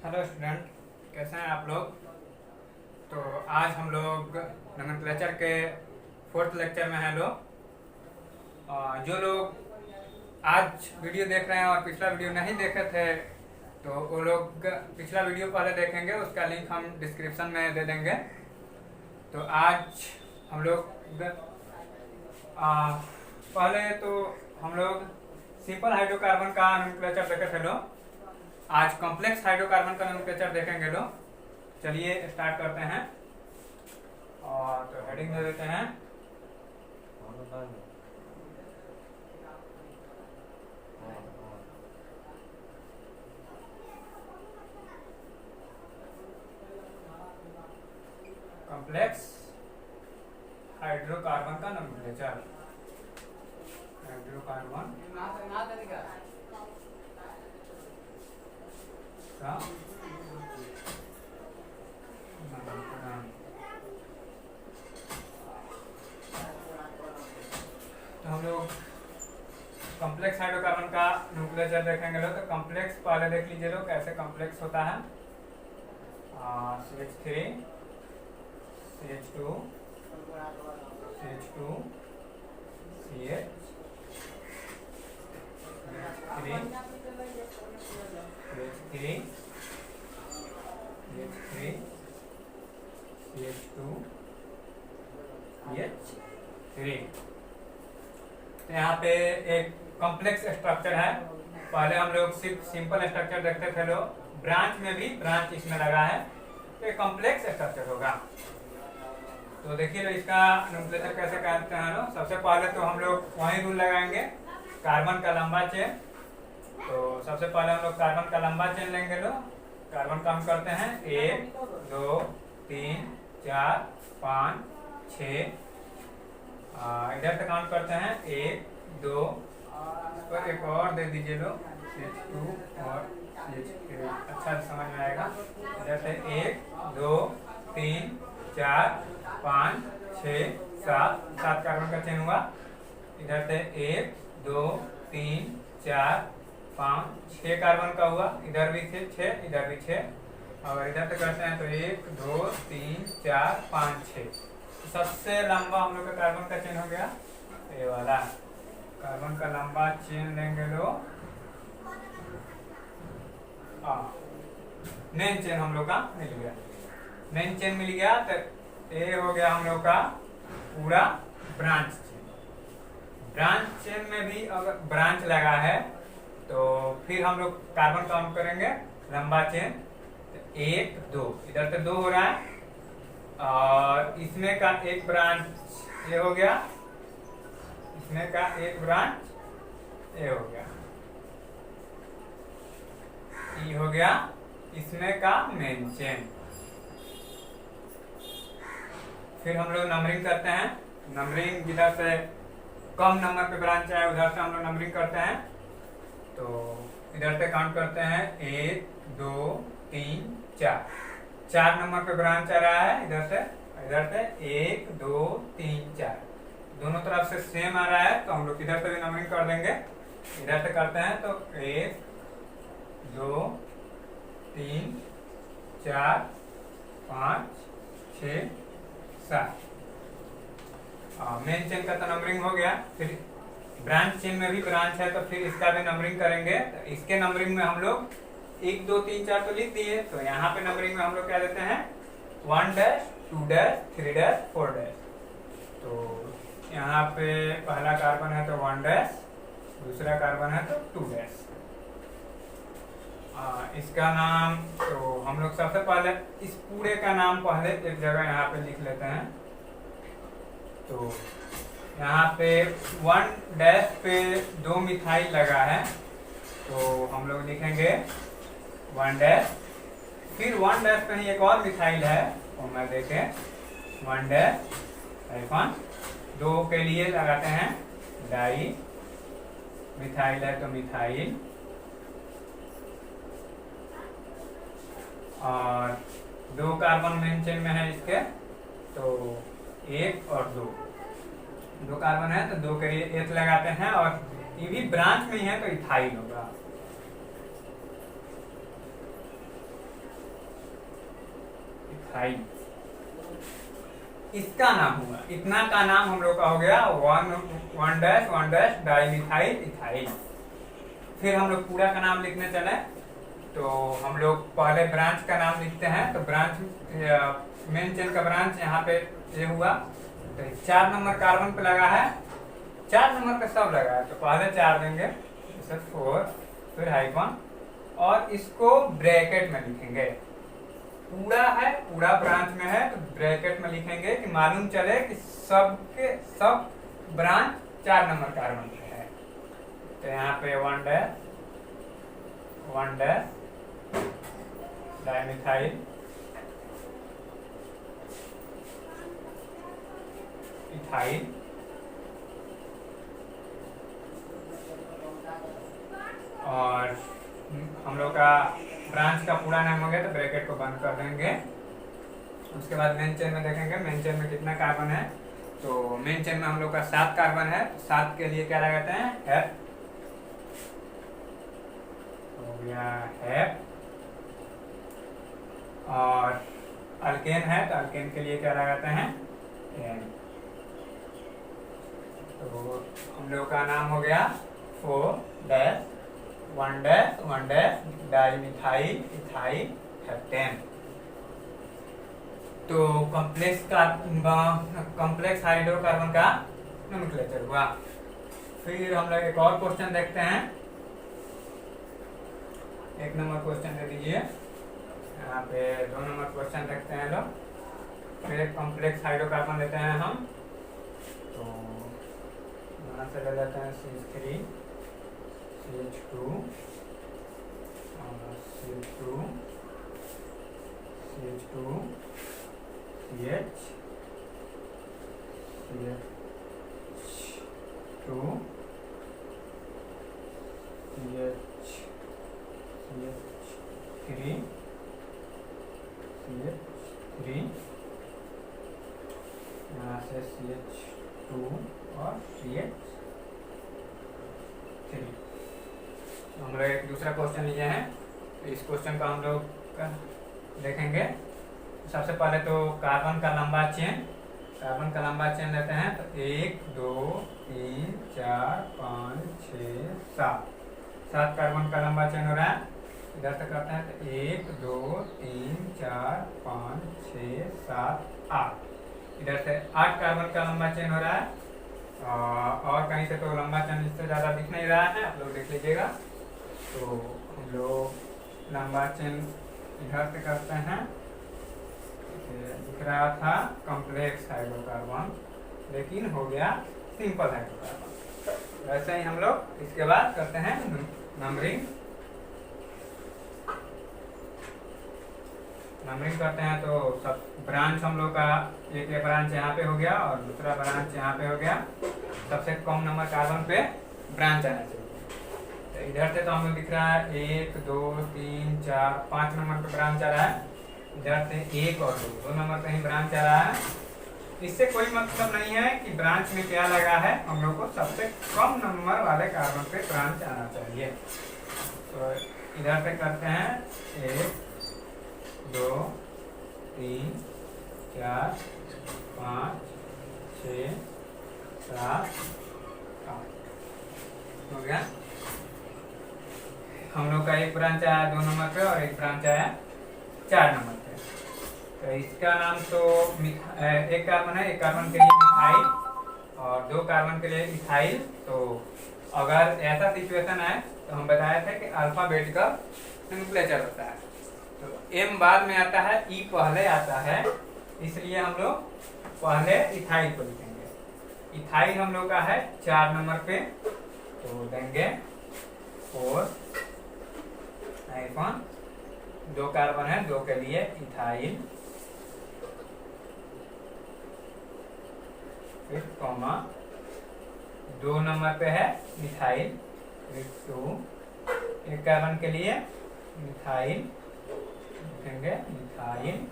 Hello student, कैसे हैं आप लोग। तो आज हम लोग नोमेनक्लेचर के फोर्थ लेक्चर में हैं लोग। जो लोग आज वीडियो देख रहे हैं और पिछला वीडियो नहीं देखे थे तो वो लोग पिछला वीडियो पहले देखेंगे, उसका लिंक हम डिस्क्रिप्शन में दे देंगे। तो आज हम लोग पहले तो हम लोग सिंपल हाइड्रोकार्बन का नोमेनक्लेचर देखे थे लोग। आज कॉम्प्लेक्स हाइड्रोकार्बन का नोमेनक्लेचर देखेंगे लोग। चलिए स्टार्ट करते हैं और तो हेडिंग दे देते हैं कॉम्प्लेक्स हाइड्रोकार्बन का नोमेनक्लेचर। हाइड्रोकार्बन का तो हम लोग कॉम्प्लेक्स हाइड्रोकार्बन का नोमेनक्लेचर देखेंगे लोग। तो कॉम्प्लेक्स पहले देख लीजिए लोग कैसे कॉम्प्लेक्स होता है। CH3 CH2 CH2 CH 3 CH3 CH3 CH2 CH3। तो यहाँ पे एक कॉम्प्लेक्स स्ट्रक्चर है। पहले हम लोग सिर्फ सिंपल स्ट्रक्चर देखते थे लोग, ब्रांच में भी ब्रांच इसमें लगा है तो एक कॉम्प्लेक्स स्ट्रक्चर होगा। तो देखिए इसका नोमेनक्लेचर कैसे करते हैं लोग। सबसे पहले तो हम लोग वही रूल लगाएंगे, कार्बन का लंबा चेन। तो सबसे पहले हम लोग कार्बन का लंबा चेन लेंगे लोग। कार्बन काउंट करते हैं 1 2 3 4 5 6। इधर से काउंट करते हैं 1 2, इस पर एक और दे दीजिए लोग CH2 और CH3, अच्छा समझ में आएगा। इधर से 1 2 3 4 5 6 7 कार्बन का चेन हुआ। इधर से 1 2 3 4 5 6 कार्बन का हुआ। इधर भी 6 इधर भी 6 और इधर से करते हैं तो 1 2 3 4 5 6। सबसे लंबा हम लोग का कार्बन का चेन हो गया ये वाला। कार्बन का लंबा चेन लेंगे लोग। मेन चेन हम लोग का मिल गया। मेन चेन मिल गया तो ये हो गया हम लोग का पूरा ब्रांच चेन। ब्रांच चेन में भी अगर ब्रांच लगा है तो फिर हम लोग कार्बन काउंट करेंगे लंबा चेन। 1 2, इधर से 2 हो रहा है और इसमें का एक ब्रांच ये हो गया, इसमें का एक ब्रांच ये हो गया, ये हो गया इसमें का मेन चेन। फिर हम लोग नंबरिंग करते हैं। नंबरिंग जिधर से कम नंबर पे ब्रांच आए उधर से हम लोग नंबरिंग करते हैं। तो इधर से काउंट करते हैं 1 2 3 4। 4 नंबर पे ब्रांच आ रहा है इधर से 1 2 3 4, दोनों तरफ से सेम आ रहा है तो हम लोग इधर से भी नंबरिंग कर देंगे। इधर से करते हैं तो 1 2 3 4 5 6 7। मेन चेन का तो नंबरिंग हो गया। फिर ब्रांच चेन में भी ब्रांच है तो फिर इसका भी नंबरिंग करेंगे। तो इसके नंबरिंग में हम लोग 1 2 3 4 तो लिख दिए। तो यहाँ पे नंबरिंग में हम लोग क्या देते हैं 1 डैश 2 डैश 3 डैश 4 डैश। तो यहाँ पे पहला कार्बन है तो 1 डैश, दूसरा कार्बन है तो 2 डैश। इसका नाम तो हम लोग सबसे पहले इस पूरे का नाम पहले एक जगह यहाँ पे लिख लेते हैं। तो यहाँ पे 1 डैश पे 2 मिथाइल लगा है तो हम लोग लिखेंगे 1 डैश। फिर 1 डैश पे ही एक और मिथाइल है तो मैं देखें 1 डैश हाइफन 2 के लिए लगाते हैं डाई। मिथाइल है तो मिथाइल और 2 कार्बन मेन चेन में है इसके तो 1 और 2 कार्बन है तो 2 के लिए एथ लगाते हैं और ये भी ब्रांच में ही है तो इथाइल होगा। इथाइल। इसका नाम हुआ, इतना का नाम हम लोग का हो गया 1 डाइमिथाइल इथाइल। फिर हम लोग पूरा का नाम लिखने चले तो हम लोग पहले ब्रांच का नाम लिखते हैं। तो ब्रांच मेन चेन का ब्रांच यहाँ पे ये हुआ, तो 4 नंबर कार्बन पे लगा है, 4 नंबर पे सब लगा है, तो पहले 4 देंगे, 4, फिर हाइफन, और इसको ब्रैकेट में लिखेंगे। पूरा है, पूरा ब्रांच में है तो ब्रैकेट में लिखेंगे कि मालूम चले कि सब ब्रांच 4 नंबर कार्बन पे है। तो यहाँ पे 1 डाइमिथाइल इथाइल, और हम लोग का ब्रांच का पूरा नाम हो गया तो ब्रैकेट को बंद कर देंगे। उसके बाद मेन चेन में देखेंगे मेन चेन में कितना कार्बन है। तो मेन चेन में हम लोग का 7 कार्बन है, 7 के लिए क्या लगाते हैं, हैप, हो गया हैप। और अल्केन है तो अल्केन के लिए क्या लगाते हैं, एन। तो हम लोग का नाम हो गया 4 1 डाइमिथाइल इथाइल हेप्टेन। तो कॉम्प्लेक्स हाइड्रोकार्बन का नोमेनक्लेचर हुआ। फिर हम लोग एक और क्वेश्चन देखते हैं, 1 नंबर क्वेश्चन दे दीजिए, यहाँ पे 2 नंबर क्वेश्चन देखते हैं लोग। फिर एक कॉम्प्लेक्स हाइड्रोकार्बन लेते हैं हम, तो यहाँ से ले लेते हैं CH3 CH2 CH2 CH2 CH CH2 CH3 CH3, यहाँ से CH2 और CH3। हम लोग एक दूसरा क्वेश्चन लिए हैं, तो इस क्वेश्चन को हम लोग देखेंगे। सबसे पहले तो कार्बन का लंबा चेन लेते हैं। तो 1 2 3 4 5 6 7 कार्बन का लंबा चेन हो रहा है। इधर से करते हैं तो 1 2 3 4 5 6 7 8, इधर से 8 कार्बन का लंबा चेन हो रहा है। और कहीं से तो लंबा चेन इससे ज़्यादा दिख नहीं रहा है, आप लोग देख लीजिएगा। तो हम लोग लंबा चेन इधर से करते हैं, दिख रहा था कॉम्प्लेक्स हाइड्रोकार्बन, लेकिन हो गया सिंपल हाइड्रोकार्बन। वैसे ही हम लोग इसके बाद करते हैं नंबरिंग करते हैं। तो सब ब्रांच हम लोग का एक ब्रांच यहाँ पे हो गया और दूसरा ब्रांच यहाँ पे हो गया। सबसे कम नंबर कार्बन पे ब्रांच आना चाहिए। तो इधर से तो हम लोग दिख रहा है 1 2 3 4 5 नंबर पे ब्रांच आ रहा है। इधर से 1 और 2 नंबर पे ही ब्रांच आ रहा है। इससे कोई मतलब नहीं है कि ब्रांच में क्या लगा है, हम लोग को सबसे कम नंबर वाले कार्बन पे ब्रांच आना चाहिए। तो इधर से करते हैं 1 2 3 4 5 6 7 8 हो गया। हम लोग का एक ब्रांच आया 2 नंबर पे और एक ब्रांच आया 4 नंबर पे। तो इसका नाम तो एक कार्बन है, एक कार्बन के लिए मिथाइल और 2 कार्बन के लिए इथाइल। तो अगर ऐसा सिचुएशन है तो हम बताए थे कि अल्फाबेटिकल नोमेनक्लेचर होता है। तो M बाद में आता है, E पहले आता है, इसलिए हम लोग पहले इथाइल को लिखेंगे। इथाइल हम लोग का है 4 नंबर पे, तो देंगे 4 हाइफन 2 कार्बन है, 2 के लिए इथाइल, फिर कॉमा 2 नंबर पे है मिथाइल, फिर 2 एक कार्बन के लिए मिथाइल लिखेंगे मिथाइल।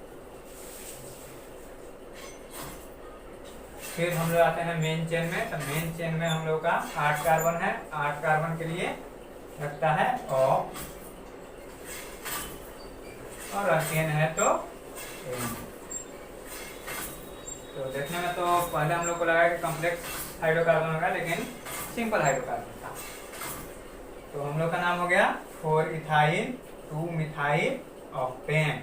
फिर हम लोग आते हैं मेन चेन में। तो मेन चेन में हम लोग का 8 कार्बन है, 8 कार्बन के लिए लगता है और अल्केन है तो तो देखने में तो पहले हम लोग को लगा कि कॉम्प्लेक्स हाइड्रोकार्बन होगा, लेकिन सिंपल हाइड्रोकार्बन था। तो हम लोग का नाम हो गया 4 इथाइल 2 मिथाइल ऑक्टेन।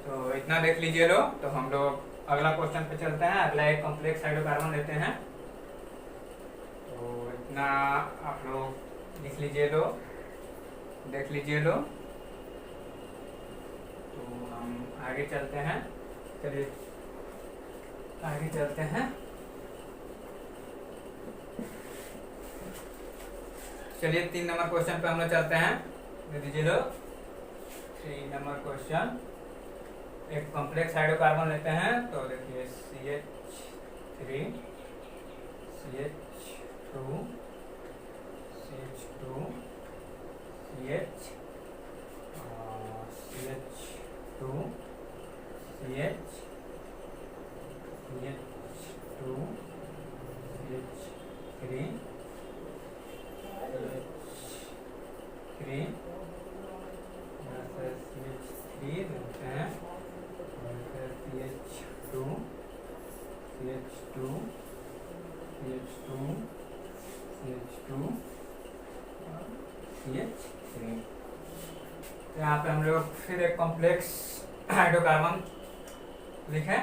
तो इतना देख लीजिए लोग। तो हम लोग अगला क्वेश्चन पे चलते हैं। अगला एक कॉम्प्लेक्स हाइड्रोकार्बन लेते हैं। तो इतना आप लोग लिख लीजिए लो, देख लीजिए लो। तो हम आगे चलते हैं। चलिए आगे चलते हैं। चलिए 3 नंबर क्वेश्चन पे हम लोग चलते हैं। दे दीजिए लो 3 नंबर क्वेश्चन। एक कॉम्प्लेक्स हाइड्रोकार्बन लेते हैं। तो देखिए CH3 CH2 CH2 CH CH2 CH CH2 CH3 CH3 CH3 देते हैं। CH2 CH2 CH2 CH2 CH3। तो यहाँ पे हम लोग फिर एक कॉम्प्लेक्स हाइड्रोकार्बन लिखें,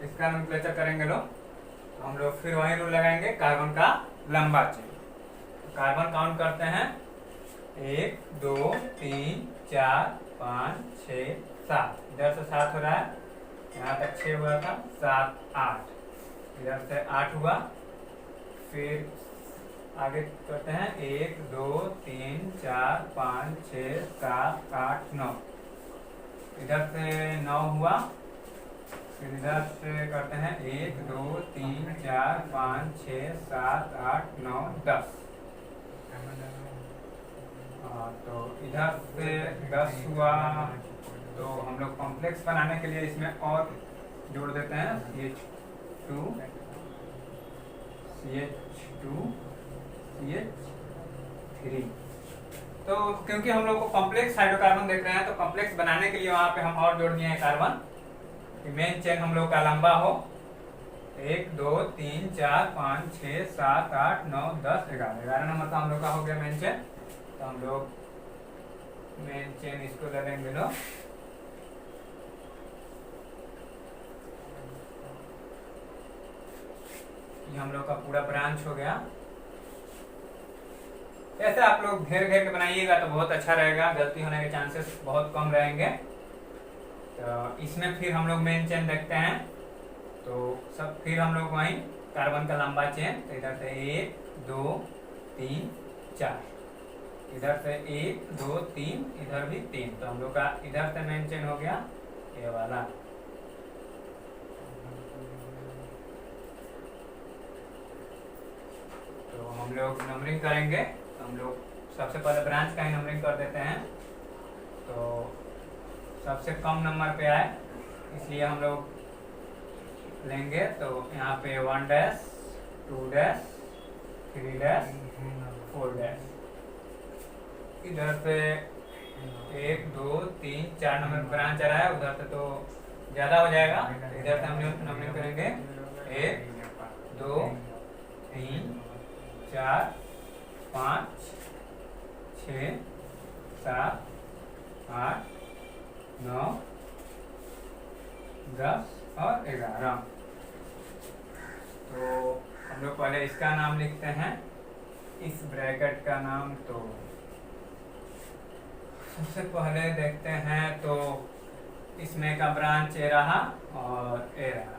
इसका नोमेनक्लेचर करेंगे लोग। तो हम लोग फिर वही रूल लगाएंगे, कार्बन का लंबा चेन। तो कार्बन काउंट करते हैं 1 2 3 4 5 6 7। इधर से 7 हो रहा है, यहाँ तक 6 हुआ था, 7 8, इधर से 8 हुआ। फिर आगे करते हैं 1 2 3 4 5 6 7 8 9, इधर से 9 हुआ। फिर इधर से करते हैं 1 2 3 4 5 6 7 8 9 10। तो इधर से 10 हुआ। तो हम लोग कॉम्प्लेक्स बनाने के लिए इसमें और जोड़ देते हैं CH2 CH2 CH3। तो क्योंकि हम लोग को कॉम्प्लेक्स हाइड्रोकार्बन देख रहे हैं, तो कॉम्प्लेक्स बनाने के लिए वहां पे हम और जोड़ दिए हैं कार्बन, कि मेन चेन हम लोग का लंबा हो। 1 2 3 4 5 6 7 8 9 10 11। 11 नंबर का हम लोग का हो गया मेन चेन। तो हम लोग मेन चेन इसको ले लेंगे लो। ये हम लोग का पूरा ब्रांच हो गया। ऐसे आप लोग घेर घेर के बनाइएगा तो बहुत अच्छा रहेगा, गलती होने के चांसेस बहुत कम रहेंगे। तो इसमें फिर हम लोग मेन चेन देखते हैं। तो सब फिर हम लोग वहीं कार्बन का लंबा चेन। तो इधर से 1 2 3 4, इधर से 1 2 3, इधर भी 3। तो हम लोग का इधर से मेन चेन हो गया ये वाला। तो हम लोग नंबरिंग करेंगे। तो हम लोग सबसे पहले ब्रांच का ही नंबरिंग कर देते हैं। तो सबसे कम नंबर पे आए इसलिए हम लोग लेंगे। तो यहाँ पे 1 डैश 2 डैश 3 डैश 4 डैश। इधर से 1 2 3 4 नंबर ब्रांच आ रहा है, उधर से तो ज़्यादा हो जाएगा। इधर से हम लोग नंबरिंग करेंगे 1 2 3 4 5 6 7 8 9 10 और 11। तो हम लोग पहले इसका नाम लिखते हैं, इस ब्रैकेट का नाम। तो सबसे पहले देखते हैं। तो इसमें का ब्रांच ए रहा और ए रहा।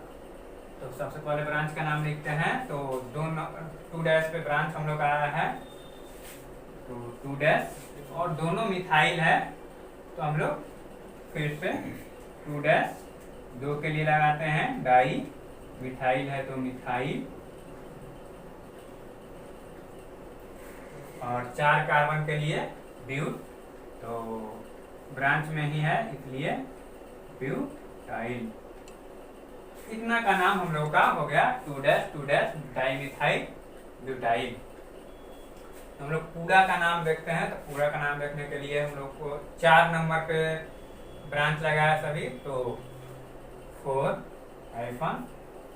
तो सबसे पहले ब्रांच का नाम लिखते हैं। तो 2 डैश पे ब्रांच हम लोग आया है, तो 2 डैश, और दोनों मिथाइल है। तो हम लोग फिर से 2 डैश 2 के लिए लगाते हैं डाई, मिथाइल है तो मिथाइल, और 4 कार्बन के लिए ब्यूट। तो ब्रांच में ही है इसलिए ब्यूटाइल। इतना का नाम हम लोग का हो गया 2 डैश डाई मिथाइल ब्यूटाइल। हम लोग पूरा का नाम देखते हैं। तो पूरा का नाम देखने के लिए हम लोग को 4 नंबर पे ब्रांच लगाया सभी। तो 4 हाइफन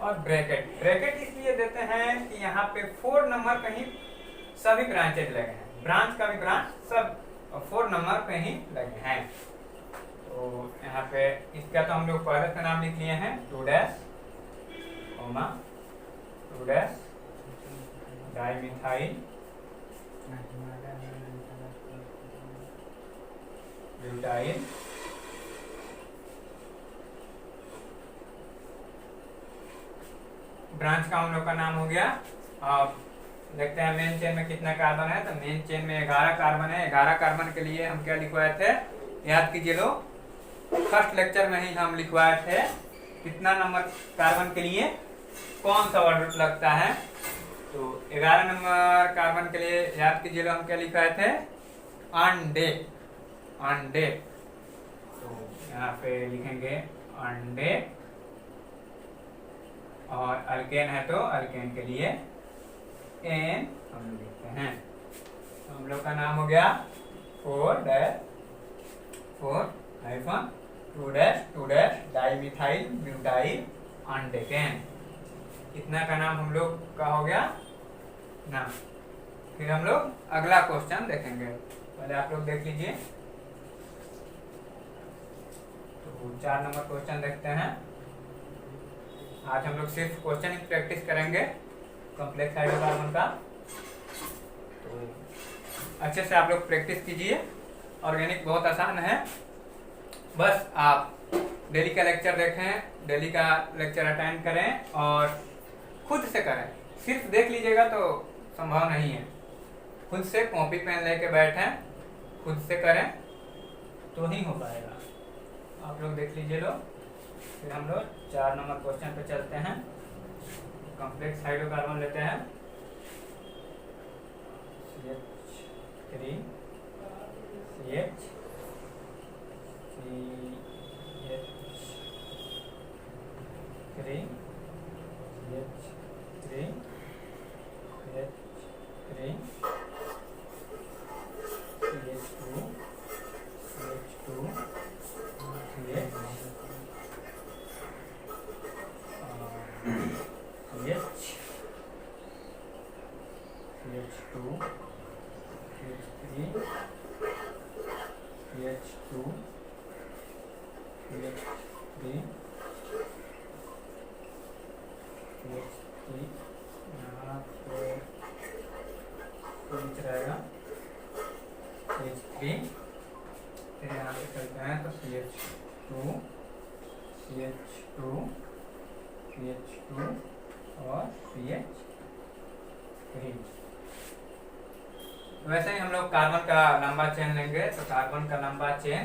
और ब्रैकेट। ब्रैकेट इसलिए देते हैं कि यहाँ पे 4 नंबर कहीं सभी ब्रांचेज लगे हैं, ब्रांच का भी ब्रांच सब 4 नंबर पे ही लगे हैं। तो यहाँ पे इसका तो हम लोग पहले का नाम लिख लिए हैं 2 dash comma 2 dash dimethyl butyl branch का हम लोग का नाम हो गया। अब देखते हैं मेन चेन में कितना कार्बन है। तो मेन चेन में 11 कार्बन है। 11 कार्बन के लिए हम क्या लिखवाए थे, याद कीजिए लोग, फर्स्ट लेक्चर में ही हम लिखवाए थे कितना नंबर कार्बन के लिए कौन सा वर्ड लगता है। तो 11 नंबर कार्बन के लिए याद कीजिए लोग हम क्या लिखवाए थे, अंडे। अंडे, तो यहाँ पे लिखेंगे अंडे। और अल्केन है तो अल्केन के लिए एन हम लिखते हैं। तो हम लोग का नाम हो गया 4 हाइफन 2 डैश डाइमिथाइल ब्यूटाइल अंडेकेन। इतना का नाम हम लोग का हो गया ना। फिर हम लोग अगला क्वेश्चन देखेंगे, पहले आप लोग देख लीजिए। तो 4 नंबर क्वेश्चन देखते हैं। आज हम लोग सिर्फ क्वेश्चन ही प्रैक्टिस करेंगे कॉम्प्लेक्स हाइड्रोकार्बन का। तो अच्छे से आप लोग प्रैक्टिस कीजिए। ऑर्गेनिक बहुत आसान है, बस आप डेली का लेक्चर देखें, डेली का लेक्चर अटेंड करें और खुद से करें। सिर्फ देख लीजिएगा तो संभव नहीं है। खुद से कॉपी पेन लेके बैठें, खुद से करें तो ही हो पाएगा। आप लोग देख लीजिए लोग। फिर हम लोग 4 नंबर क्वेश्चन पे चलते हैं। कॉम्प्लेक्स हाइड्रोकार्बन लेते हैं CH3 CH CH3 CH3 CH3 CH2 CH2 CH CH2 CH3 CH2 CH3 CH3 यहाँ पे कुछ रहेगा CH3। फिर यहाँ पे चलते हैं तो CH2 CH2 CH2 और CH3। वैसे ही हम लोग कार्बन का लंबा चेन लेंगे। तो कार्बन का लंबा चेन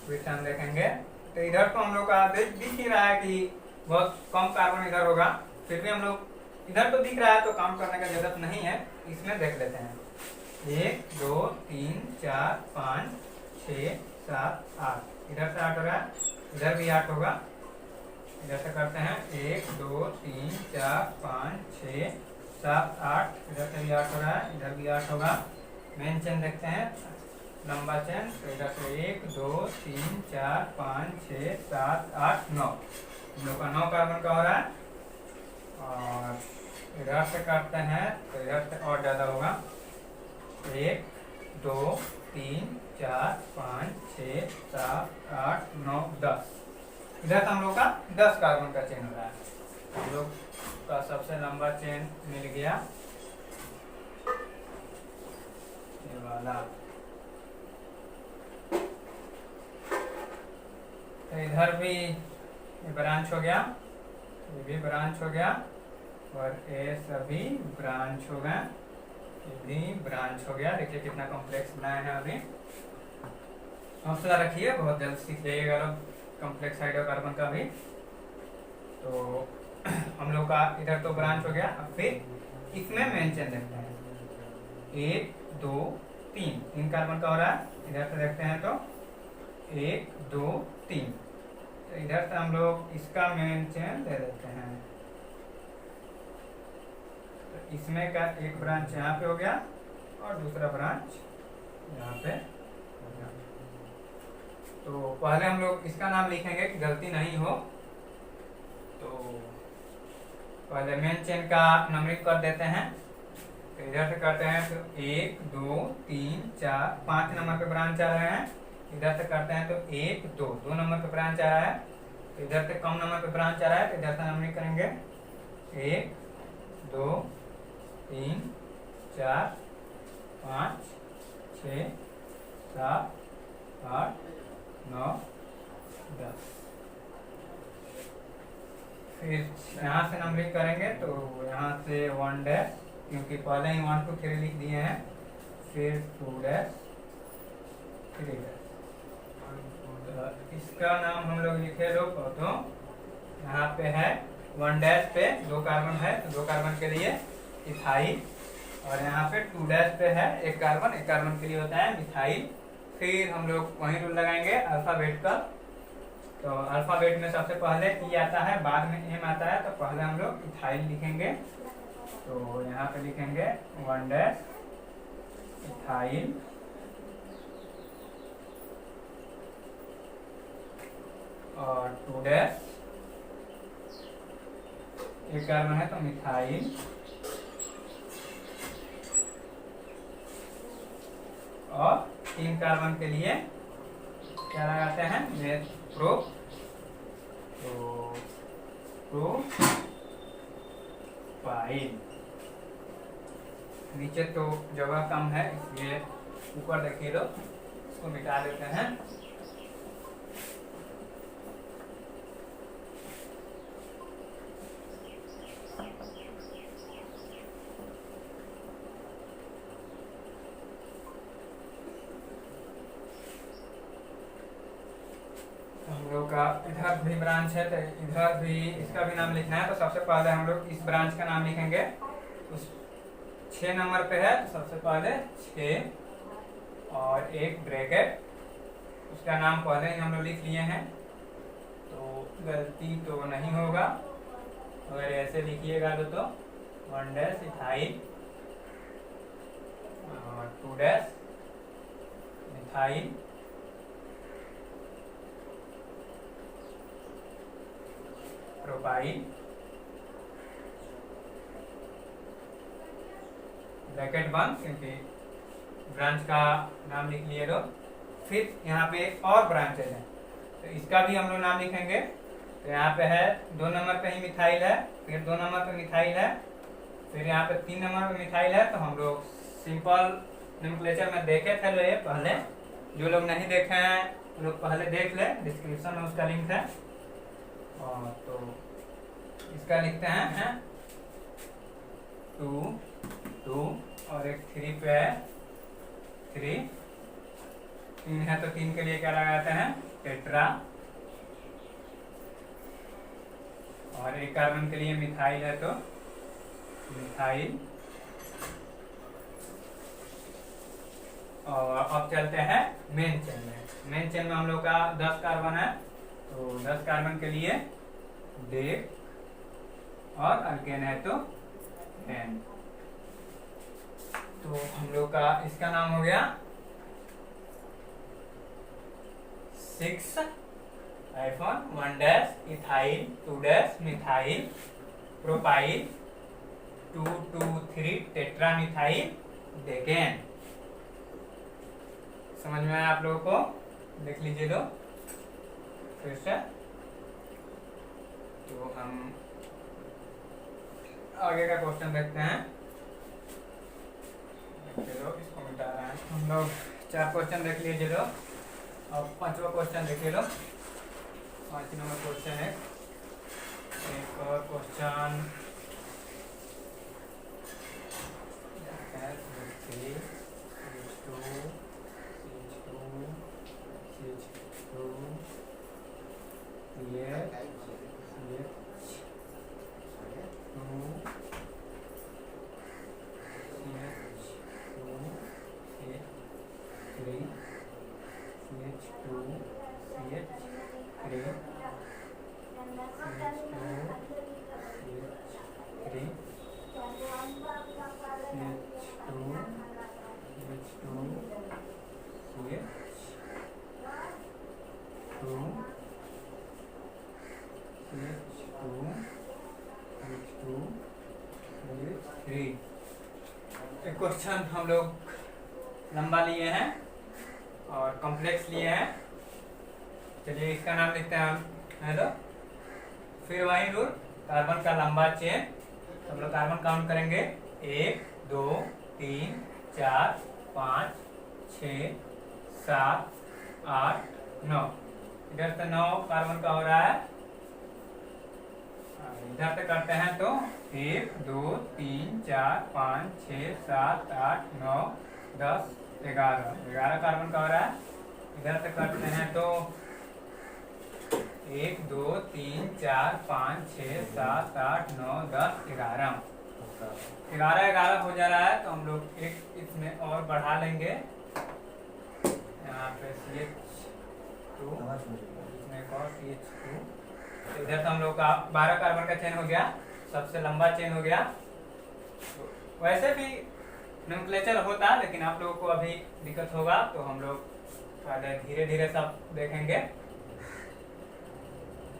फिर हम देखेंगे। तो इधर तो हम लोग का दिख ही रहा है कि बहुत कम कार्बन इधर होगा, फिर भी हम लोग इधर तो दिख रहा है तो काउंट करने की जरूरत नहीं है। इसमें देख लेते हैं 1 2 3 4 5 6 7 8। इधर से 8 हो रहा है, इधर भी 8 होगा। इधर से करते हैं 1 2 3 4 5 6 7 8। इधर से भी 8 हो रहा है, इधर भी 8 होगा। मेन चेन देखते हैं लंबा चेन। तो इधर से 1 2 3 4 5 6 7 8 9। हम लोग का 9 कार्बन का हो रहा है। और इधर से करते हैं तो इधर से और ज़्यादा होगा। 1 2 3 4 5 6 7 8 9 10। इधर से हम लोग का 10 कार्बन का चेन हो रहा है। हम लोग का सबसे लंबा चेन मिल गया ये वाला। तो इधर भी ब्रांच हो गया, ये भी ब्रांच हो गया और ये सभी ब्रांच हो गए, ये भी ब्रांच हो गया। देखिए कितना कॉम्प्लेक्स बनाए हैं। अभी हौसला रखिए, बहुत जल्द सीख जाइएगा लोग कॉम्प्लेक्स हाइड्रोकार्बन का भी। तो हम लोग का इधर तो ब्रांच हो गया। अब फिर इसमें मेन चेन देखते हैं 1 2 3 कार्बन का हो रहा है। इधर से देखते हैं तो 1 2 3। तो इधर से हम लोग इसका मेन चेन दे देते हैं। तो इसमें का एक ब्रांच यहाँ पे हो गया और दूसरा ब्रांच यहाँ पे हो गया। तो पहले हम लोग इसका नाम लिखेंगे कि गलती नहीं हो। तो पहले मेन चेन का नंबरिंग कर देते हैं। तो इधर से करते हैं तो 1 2 3 4 5 नंबर पे ब्रांच आ रहे हैं। इधर से करते हैं तो 1 2 2 नंबर पे ब्रांच आ रहा है। तो इधर से कम नंबर पे ब्रांच आ रहा है तो इधर से नंबरिंग करेंगे 1 2 3 4 5 6 7 8 9 10। फिर यहाँ से नंबरिंग करेंगे तो यहाँ से 1 डैश, क्योंकि पहले ही 1 2 3 लिख दिए हैं। फिर 2 डैश 3 डैश। तो इसका नाम हम लोग लिखे लो तो यहाँ पे है 1 डैश पे 2 कार्बन है तो 2 कार्बन के लिए इथाइल, और यहाँ पे 2 डैश पे है 1 कार्बन, 1 कार्बन के लिए होता है मिथाइल। फिर हम लोग वही रूल लगाएंगे अल्फाबेट का। तो अल्फाबेट में सबसे पहले ई आता है, बाद में एम आता है, तो पहले हम लोग इथाइल लिखेंगे। तो यहाँ पे लिखेंगे 1 डैश इथाइल, और 2 डैश 1 कार्बन है तो मिथाइल, और 3 कार्बन के लिए क्या लगाते हैं प्रोपाइल। नीचे तो जगह कम है इसलिए ऊपर देखिए लो, इसको मिटा देते हैं। हम लोग का इधर भी ब्रांच है तो इधर भी इसका भी नाम लिखना है। तो सबसे पहले हम लोग इस ब्रांच का नाम लिखेंगे। उस 6 नंबर पे है तो सबसे पहले 6 और एक ब्रैकेट, उसका नाम पहले ही हम लोग लिख लिए हैं तो गलती तो नहीं होगा। अगर ऐसे लिखिएगा तो 1 डैश इथाइल और 2 डैश मिथाइल, प्रोपाइल, ब्रैकेट बंद, क्योंकि ब्रांच का नाम लिख लिए लोग। फिर यहाँ पे और ब्रांचेज हैं तो इसका भी हम लोग नाम लिखेंगे। तो यहाँ पे है 2 नंबर पे ही मिथाइल है, फिर 2 नंबर पे मिथाइल है, फिर यहाँ पे 3 नंबर पे मिथाइल है। तो हम लोग सिंपल नोमेनक्लेचर में देखे थे ये पहले, जो लोग नहीं देखे हैं वो लोग पहले देख ले, डिस्क्रिप्शन में उसका लिंक है। और तो इसका लिखते हैं 2 2 और एक 3 पे है 3 है तो 3 के लिए क्या लगाते हैं टेट्रा, और एक कार्बन के लिए मिथाइल है तो मिथाइल। और अब चलते हैं मेन चेन में। मेन चेन में हम लोग का 10 कार्बन है तो 10 कार्बन के लिए डेक, और अल्केन है तो एन। तो हम लोग का इसका नाम हो गया 6-1 dash ethyl, 2 dash methyl, propyl, 2,2,3 tetra methyl decane. समझ में आया आप लोगों को? देख लीजिए लो फिर से। तो हम आगे का क्वेश्चन देखते हैं। चलो इसको मिटा रहे हैं हम लोग। 4 क्वेश्चन देख लीजिए लो, अब 5वां क्वेश्चन देखिए लो। 5 नंबर क्वेश्चन है। एक और क्वेश्चन एक क्वेश्चन हम लोग लंबा लिए हैं और कॉम्प्लेक्स लिए हैं। चलिए इसका नाम लिखते हैं हम, है तो फिर वही रूल, कार्बन का लंबा चेन। हम लोग कार्बन काउंट करेंगे 1 2 3 4 5 6 7 8 9। इधर से 9 कार्बन का हो रहा है, इधर से करते हैं तो 1 2 3 4 5 6 7 8 9 10 11 कार्बन का हो रहा है। इधर से करते हैं तो 1 2 3 4 5 6 7 8 9 10 11 11 हो जा रहा है। तो हम लोग एक इसमें और बढ़ा लेंगे, यहाँ पे CH2, इसमें एक और CH2। इधर से हम लोग का 12 कार्बन का चेन हो गया, सबसे लंबा चेन हो गया। तो वैसे भी नोमेनक्लेचर होता, लेकिन आप लोगों को अभी दिक्कत होगा, तो हम लोग पहले धीरे धीरे सब देखेंगे।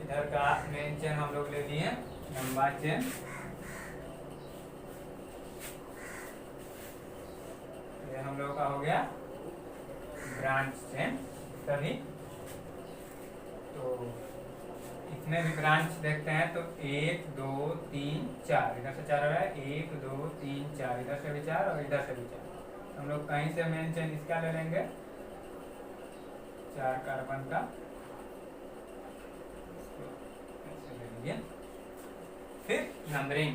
इधर का मेन चेन हम लोग ले लिए, लंबा चेन। ये हम लोगों का हो गया ब्रांच चेन सभी। तो इसमें भी ब्रांच देखते हैं तो 1 2 3 4, इधर से 4 हो रहा है, 1 2 3 4, इधर से भी 4 और इधर से भी 4। हम लोग कहीं से मेन चेन इसका ले लेंगे, 4 कार्बन का ऐसे ले लीजिए। फिर नंबरिंग,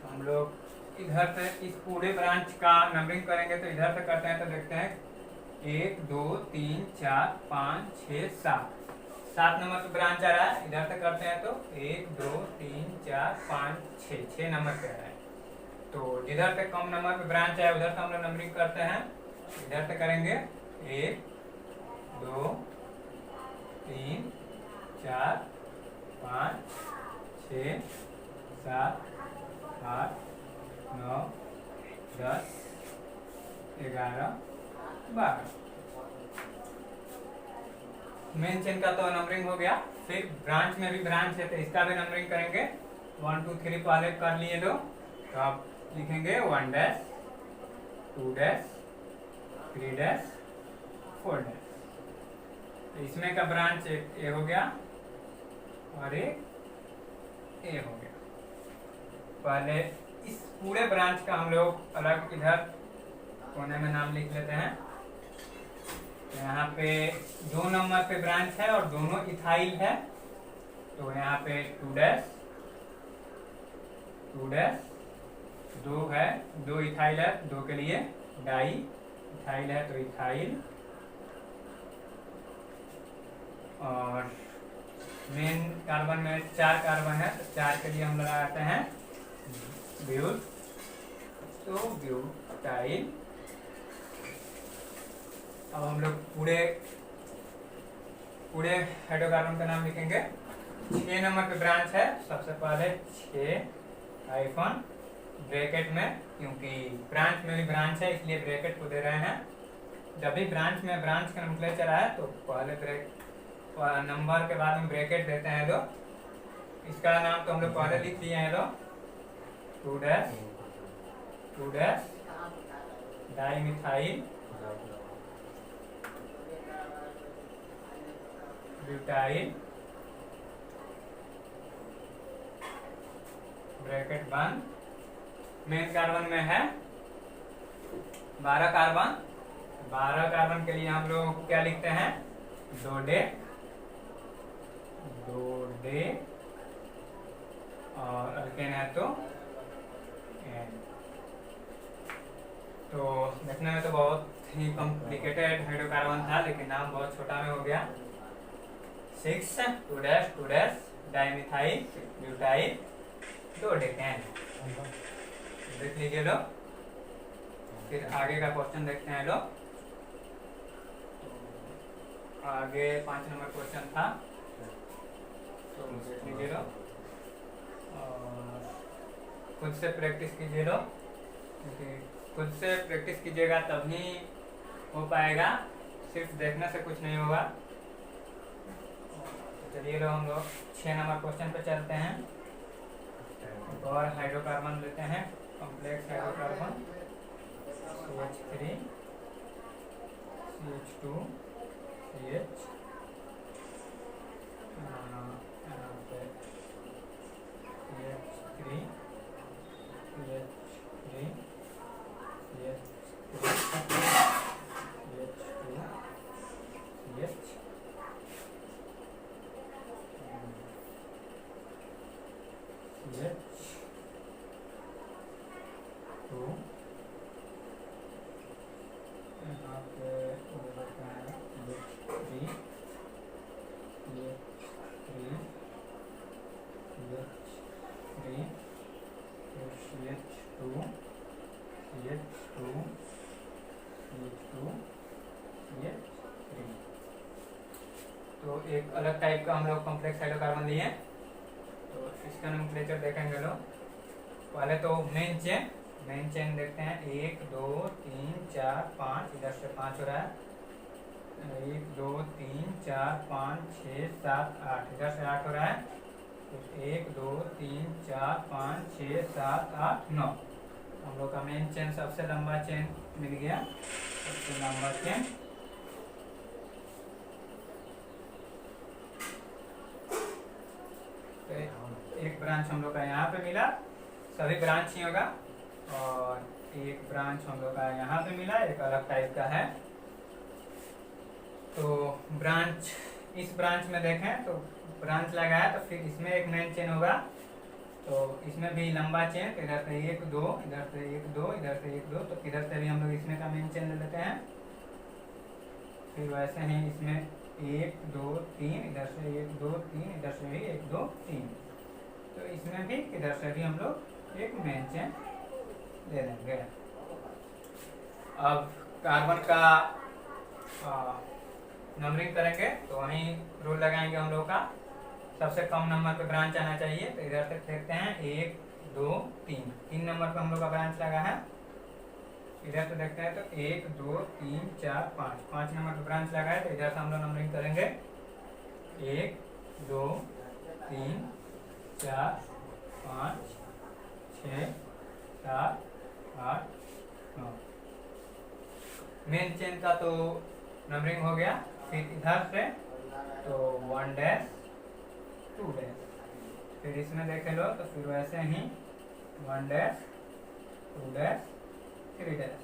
हम लोग इधर से इस पूरे ब्रांच का नंबरिंग करेंगे। तो इधर से करते हैं तो देखते हैं 1 2 3 4 5 6 7 नंबर पे ब्रांच आ रहा है। इधर से करते हैं तो 1 2 3 4 5 6 नंबर पे आ रहा है। तो जिधर से कम नंबर पे ब्रांच है उधर से हम लोग नंबरिंग करते हैं। इधर से करेंगे 1 2 3 4 5 6 7 8 9 10 11 12। मेन चेन का तो नंबरिंग हो गया। फिर ब्रांच में भी ब्रांच है तो इसका भी नंबरिंग करेंगे। 1 2 3 पहले कर लिए लो, तो आप लिखेंगे 1 डैश 2 डैश 3 डैश 4 डैश। तो इसमें का ब्रांच एक ए हो गया और एक ए हो गया। पहले इस पूरे ब्रांच का हम लोग अलग इधर कोने में नाम लिख लेते हैं। यहाँ पे 2 नंबर पे ब्रांच है और दोनों इथाइल है, तो यहाँ पे 2 डैश 2 डैश 2 है, 2 इथाइल है, 2 के लिए डाई इथाइल है तो इथाइल। और मेन कार्बन में 4 कार्बन है तो 4 के लिए हम लगाते हैं ब्यूट, तो ब्यूटाइल। अब हम लोग पूरे हाइड्रोकार्बन का नाम लिखेंगे। 6 नंबर पे ब्रांच है, सबसे पहले 6 हाइफन ब्रैकेट में, क्योंकि ब्रांच में भी ब्रांच है इसलिए ब्रैकेट को दे रहे हैं। जब भी ब्रांच में ब्रांच का नोमेनक्लेचर आए तो पहले नंबर के बाद हम ब्रैकेट देते हैं। लो इसका नाम तो हम लोग पहले लिख दिए हैं। लो 2 डैश डाइमिथाइल ब्यूटाइल ब्रैकेट बंद। मेन कार्बन में है 12 कार्बन। 12 कार्बन के लिए हम लोग क्या लिखते हैं, डोडे और अल्केन है तो एन। तो देखने में तो बहुत ही कॉम्प्लिकेटेड हाइड्रोकार्बन था, लेकिन नाम बहुत छोटा में हो गया। 6 2 डैश डाइमिथाइल ब्यूटाइल डोडेकेन। देख लीजिए लो। फिर आगे का क्वेश्चन देखते हैं लो। आगे 5 नंबर क्वेश्चन था, तो देख लीजिए लो और खुद से प्रैक्टिस कीजिए लो, क्योंकि खुद से प्रैक्टिस कीजिएगा तभी हो पाएगा, सिर्फ देखने से कुछ नहीं होगा। चलिए लो हम लोग 6 नंबर क्वेश्चन पे चलते हैं। एक और हाइड्रोकार्बन लेते हैं, कॉम्प्लेक्स हाइड्रोकार्बन। CH2 CH, यहाँ पे CH3 CH3 तो एक अलग टाइप का हम लोग कॉम्प्लेक्स हाइड्रोकार्बन लिए। तो इसका नोमेनक्लेचर देखेंगे लोग। पहले तो मेन चेन देखते हैं, 1 2 3 4 5, इधर से 5 हो रहा है, 1 2 3 4 5 6 7 8, इधर से 8 हो रहा है। तो 1 2 3 4 5 6 7 8 9, हम लोग का मेन चेन सबसे लंबा चेन मिल गया, सबसे लंबा चेन। तो एक ब्रांच हम लोग का यहाँ पे मिला, सभी ब्रांच ही होगा, और एक ब्रांच हम लोग का यहाँ पे मिला, एक अलग टाइप का है। तो ब्रांच, इस ब्रांच में देखें तो ब्रांच लगा है, तो फिर इसमें एक मेन चेन होगा, तो इसमें भी लंबा चेन, तो इधर से 1 2, इधर से 1 2, इधर से 1 2, तो इधर से भी हम लोग इसमें का मेन चेन ले लेते हैं। फिर वैसे ही इसमें 1 2 3, इधर से 1 2 3, इधर से भी 1 2 3, तो इसमें भी इधर से भी हम लोग एक मेन चेन ले लेंगे। अब कार्बन का नंबरिंग करेंगे, तो वहीं रूल लगाएंगे हम लोग का, सबसे कम नंबर पे ब्रांच आना चाहिए। तो इधर से देखते हैं 1 2 3, 3 नंबर पे हम लोग का ब्रांच लगा है। इधर से देखते हैं तो 1 2 3 4 5, 5 नंबर पे ब्रांच लगा है, तो इधर से हम लोग नंबरिंग करेंगे 1 2 3 4 5 6 7 8 9। मेन चेन का तो नंबरिंग हो गया। फिर इधर से तो 1 डैश 2 डैश, फिर इसमें देखे लो तो फिर वैसे ही 1 डैश 2 डैश 3 डैश।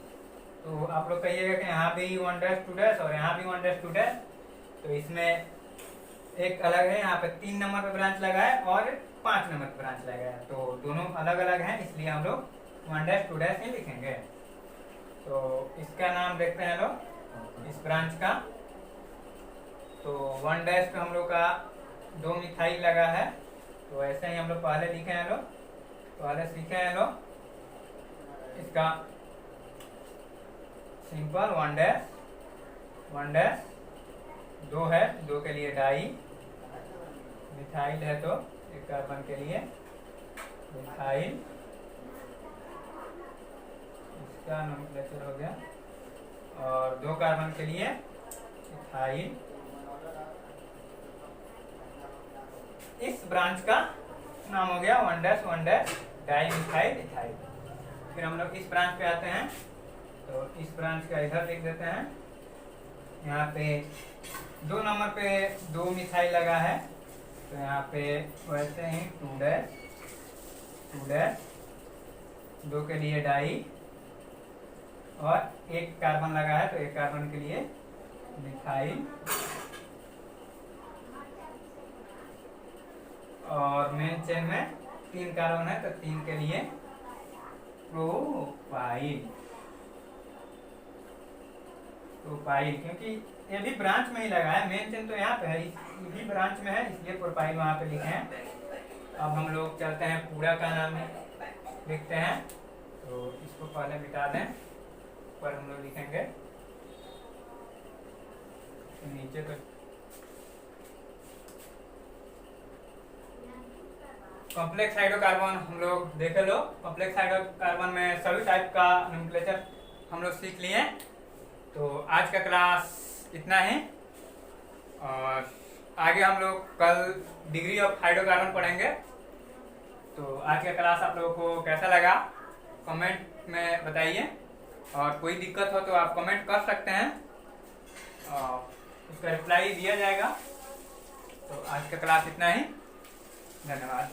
तो आप लोग कहिएगा कि यहाँ भी 1 डैश 2 डैश और यहाँ भी 1 डैश 2 डैश, तो इसमें एक अलग है, यहाँ पे 3 नंबर पे ब्रांच लगा है और 5 नंबर पे ब्रांच लगा है, तो दोनों अलग अलग हैं, इसलिए हम लोग 1 डैश 2 डैश ही लिखेंगे। तो इसका नाम देखते हैं लोग, इस ब्रांच का। तो 1 डैश पे हम लोग का 2 मिथाइल लगा है, तो ऐसे ही हम लोग पहले लिखे हैं लोग, पहले सीखे हैं लोग इसका सिंपल 1 डैश 2 है, 2 के लिए डाई, मिथाइल है तो एक कार्बन के लिए मिथाइल, इसका नोमेनक्लेचर हो गया, और 2 कार्बन के लिए इथाइल। इस ब्रांच का नाम हो गया 1 डैश डाई मिथाइल इथाइल। फिर हम लोग इस ब्रांच पे आते हैं, तो इस ब्रांच का इधर लिख देते हैं। यहाँ पे 2 नंबर पे 2 मिथाइल लगा है, तो यहाँ पे वैसे ही 2 डैश 2 के लिए डाई, और एक कार्बन लगा है, तो एक कार्बन के लिए मिथाइल, और मेन चेन में 3 कार्बन है, तो 3 के लिए प्रोपाइल, क्योंकि ये भी ब्रांच में ही लगा है, मेन चेन तो यहाँ पे है, ये भी ब्रांच में है, इसलिए प्रोपाइल वहाँ पे लिखे हैं। अब हम लोग चलते हैं पूरा का नाम लिखते हैं, तो इसको पहले मिटा दें, पर हम लोग लिखेंगे तो नीचे तो कॉम्प्लेक्स हाइड्रोकार्बन हम लोग देखे लो। कॉम्प्लेक्स हाइड्रोकार्बन में सभी टाइप का नोमेनक्लेचर हम लोग सीख लिए। तो आज का क्लास इतना ही, और आगे हम लोग कल डिग्री ऑफ हाइड्रोकार्बन पढ़ेंगे। तो आज का क्लास आप लोगों को कैसा लगा कमेंट में बताइए, और कोई दिक्कत हो तो आप कमेंट कर सकते हैं। उसका रिप्लाई दिया जाएगा। तो आज का क्लास इतना ही, धन्यवाद।